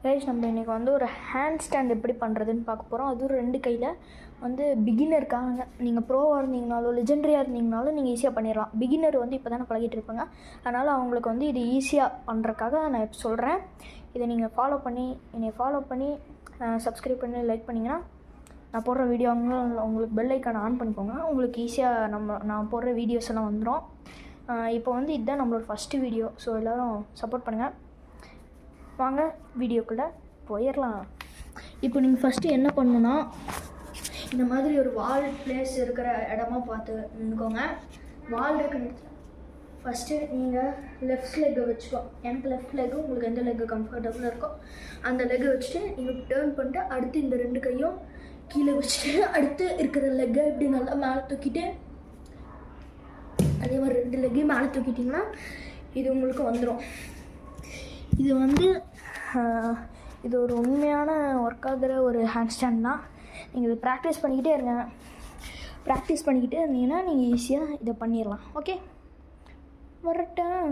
Guys நம்ம இன்றைக்கி வந்து ஒரு ஹேண்ட் ஸ்டாண்ட் எப்படி பண்ணுறதுன்னு பார்க்க போகிறோம். அதுவும் 2 கையில் வந்து பிகினருக்காக. நீங்கள் ப்ரோவாக இருந்தீங்கனாலும் லெஜெண்டரியாக இருந்தீங்கனாலும் நீங்கள் ஈஸியாக பண்ணிடலாம். பிகினர் வந்து இப்போ தானே பழகிட்டு இருப்பாங்க, அதனால் அவங்களுக்கு வந்து இது ஈஸியாக பண்ணுறதுக்காக நான் இப்போ சொல்கிறேன். இதை நீங்கள் என்னை ஃபாலோ பண்ணி சப்ஸ்கிரைப் பண்ணி லைக் பண்ணிங்கன்னா நான் போடுற வீடியோ உங்களுக்கு பெல் ஐக்கானை ஆன் பண்ணிக்கோங்க. உங்களுக்கு ஈஸியாக நான் போடுற வீடியோஸ் எல்லாம் வந்துடும். இப்போ வந்து இதுதான் நம்மளோட ஃபஸ்ட்டு வீடியோ. ஸோ எல்லோரும் சப்போர்ட் பண்ணுங்கள். வாங்க வீடியோக்குள்ளே போயிடலாம். இப்போ நீங்கள் ஃபஸ்ட்டு என்ன பண்ணணுன்னா, இந்த மாதிரி ஒரு வால் பிளேஸ் இருக்கிற இடமா பார்த்து நின்றுக்கோங்க. வால் இருக்கிற ஃபஸ்ட்டு நீங்கள் லெஃப்ட் லெக்கை வச்சுக்கோ. எனக்கு லெஃப்ட் லெக்கு, உங்களுக்கு எந்த லெக்கு கம்ஃபர்டபுளாக இருக்கோ அந்த லெக்கை வச்சுட்டு நீங்கள் டேர்ன் பண்ணிட்டு அடுத்து இந்த 2 கையும் கீழே வச்சுட்டு அடுத்து இருக்கிற லெக்கை இப்படி நல்லா மேலே தூக்கிட்டு அதே மாதிரி 2 லெக்கையும் மேலே தூக்கிட்டிங்கன்னா இது உங்களுக்கு வந்துடும். இது வந்து இது ஒரு உண்மையான ஒர்க் ஆகிற ஒரு ஹேண்ட் ஸ்டாண்ட் தான். நீங்கள் இதை ப்ராக்டிஸ் பண்ணிக்கிட்டே இருந்தீங்கன்னா நீங்கள் ஈஸியாக இதை பண்ணிடலாம். ஓகே, வரட்டேன்.